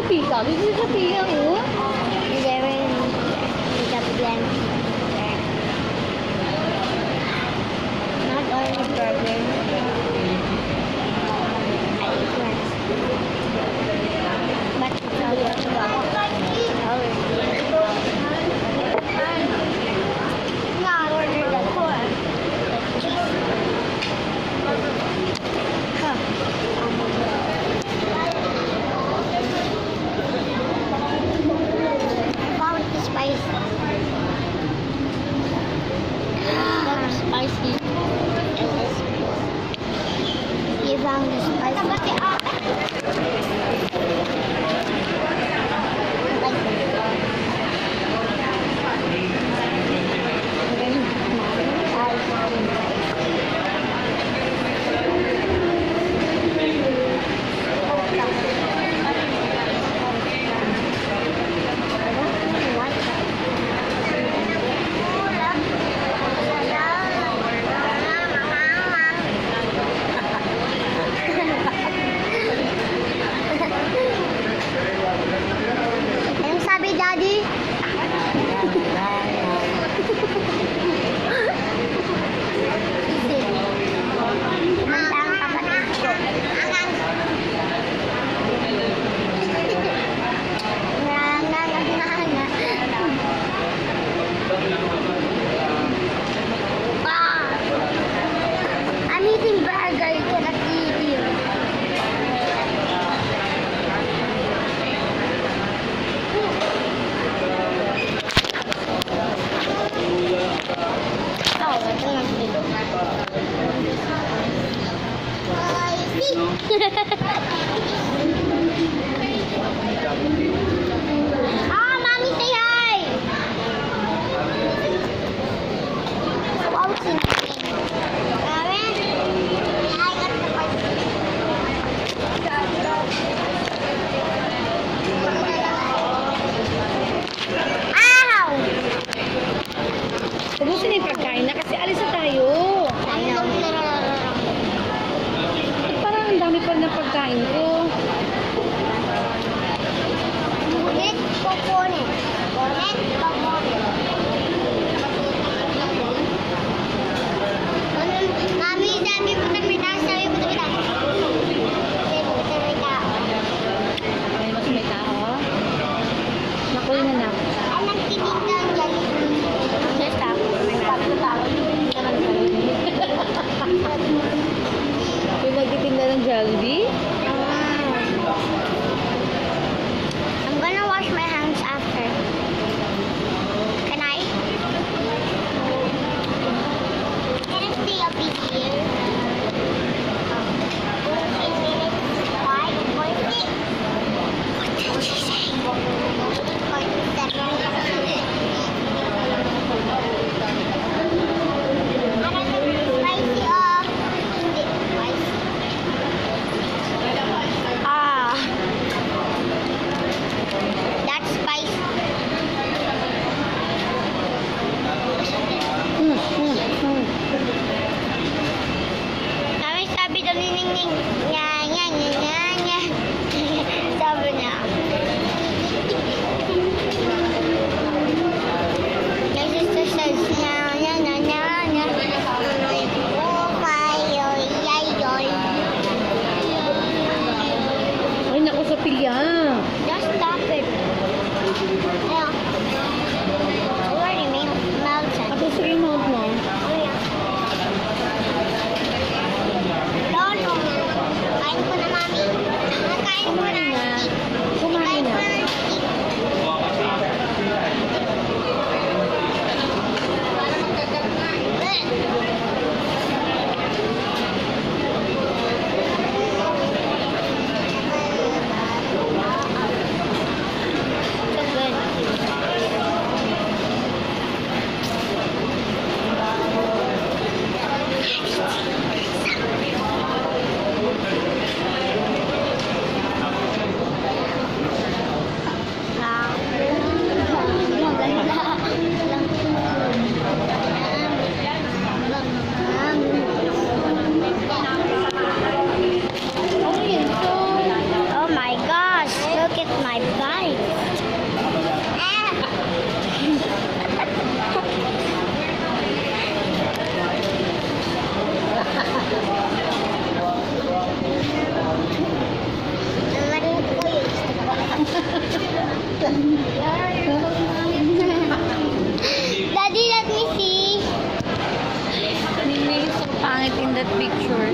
pizza. This is a pizza, oh. 11. Pizza plan. Not only burger. I eat once. But it's all ordered that for cheese. Huh. Found the spice. That's spicy. You found the Anong sabi, Daddy? I'm eating burger, you cannot eat here. Oh, ito lang dito. Ah, Mommy, say hi! Wow, sinisin. Karen, I got the Ow! Ubusin na yung pagkain na kasi alis na tayo. At parang ang dami pa rin ng pagkain ko. Ngunit, kukunin. Ngunit, kukunin. Mami, sabi mo na may tao, sabi mo na may tao. Sabi mo na may tao. Ay, mas may tao. Nakuha na na. Anong tinita ang Jollibee? Yes, tao. May tao. Hindi naman Jollibee. May magtitinda ng Jollibee? I'm gonna wash my hands after. Can I? Can I stay up in here? 15 minutes. Why? 40? What did she say? 47. Spicy hindi spicy. Ah. That's spicy. Sabi daw ni Ningning, nya, nya, nya, nya, nya. Sabi niya. My sister says, nya, nya, nya, nya, nya. Oh, my, yoy, yay, yoy. Ay, naku, Sophia. Just stop it. Ayun. Already melted. Ako sa yung mouth mo. Lolo, kain ko na, Mami. Kain ko na. Kumain na. Daddy, let me see. Ningning so pangit in that picture.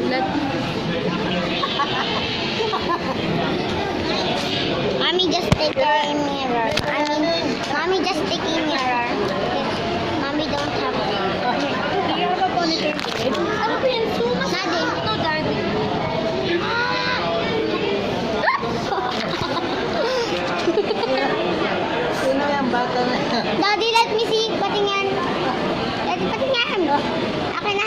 Mommy, just take a mirror. Mommy, just take a mirror. Mommy don't have. Do you have a ponytail? Ano ba yan? Sumas? Daddy. No, daddy. Sino yung bata na yan? Daddy, let me see. Patingin. Daddy, patingin. Akin na.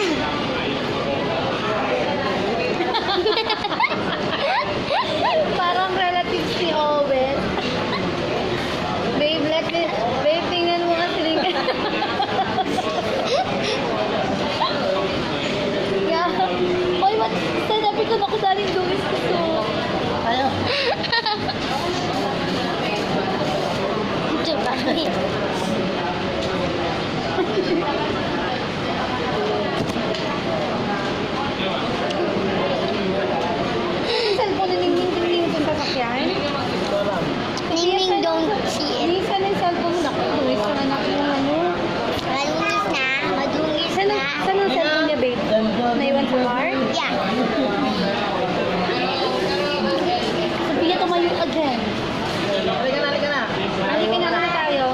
Parang relatives ni Owen. Babe, babe, tingnan mo kasi rin. Yeah. Oy, sanabi ko na ko daling Luis gusto. Ayaw. Diba? Yung cellphone ni Ningning yung sasakyan. Ningning don't see it. Minsan yung cellphone mo na ko. Luis, ang anak yung ano. Malungis na. Madungis Saan na. ang cellphone niya, babe? Naiwan sa car? Yeah. Sabi niya tumayo ka dyan. Halika na. Halika na lang tayo.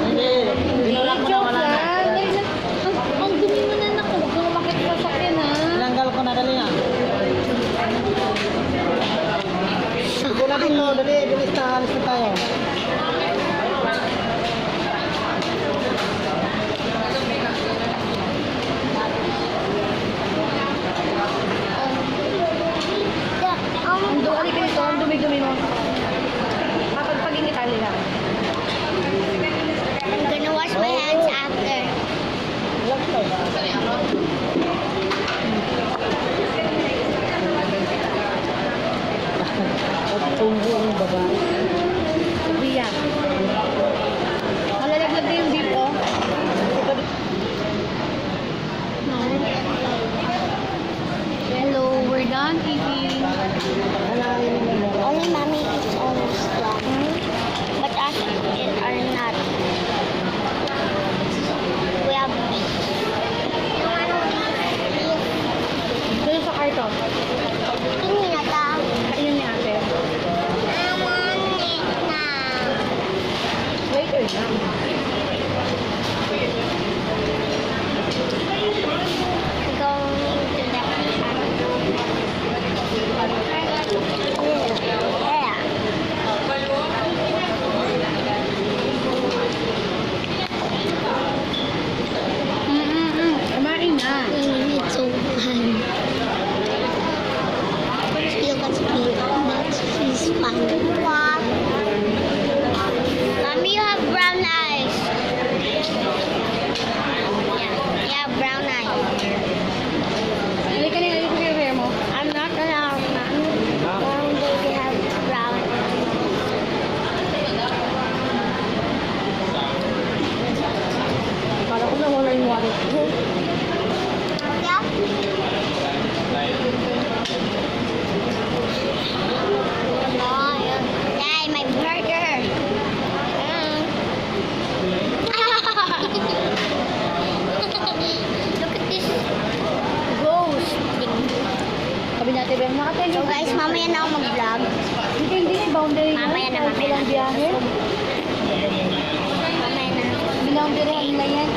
Hindi. Tinulak mo na Joke wala na. lang. Ang dumi mo na naku. Huwag kang umakit sa sakyan, ha? Tinanggal ko na, dali na. Ito na din mo, dali. Bilis na, alis na tayo. Ang halika nito. Ang dumi-dumi mo. Kapag pag-ingitali lang. I'm gonna wash my hands after. Relax tayo. At tumbo ang babae. Sabi yan. Malalaglag na yung beef, oh. No. Hello, we're done eating. Only mommy is almost done. But us are not. We have beef. Doon sa karton. Ini na ta. Ayun ni ate. I want it na. Later na. Going to the yeah. Kumain na. It's so fun. Look at me. That's fun. Mommy, you have brown eyes. Yeah, you have brown eyes. Halika na yung hair mo. I'm not allowed, Mom. Brown baby have brown eyes. Para ko na wala yung wallet ko. Yeah. Oh, yeah. Yay, my burger. Look at this ghost thing. Sabi natin, Ben, nakatay So guys, mamaya na ako mag-vlog. Hindi na boundary na. Mamaya na, Kahit mamaya walang na. biyahe. Mamaya na. Binoundary na yan.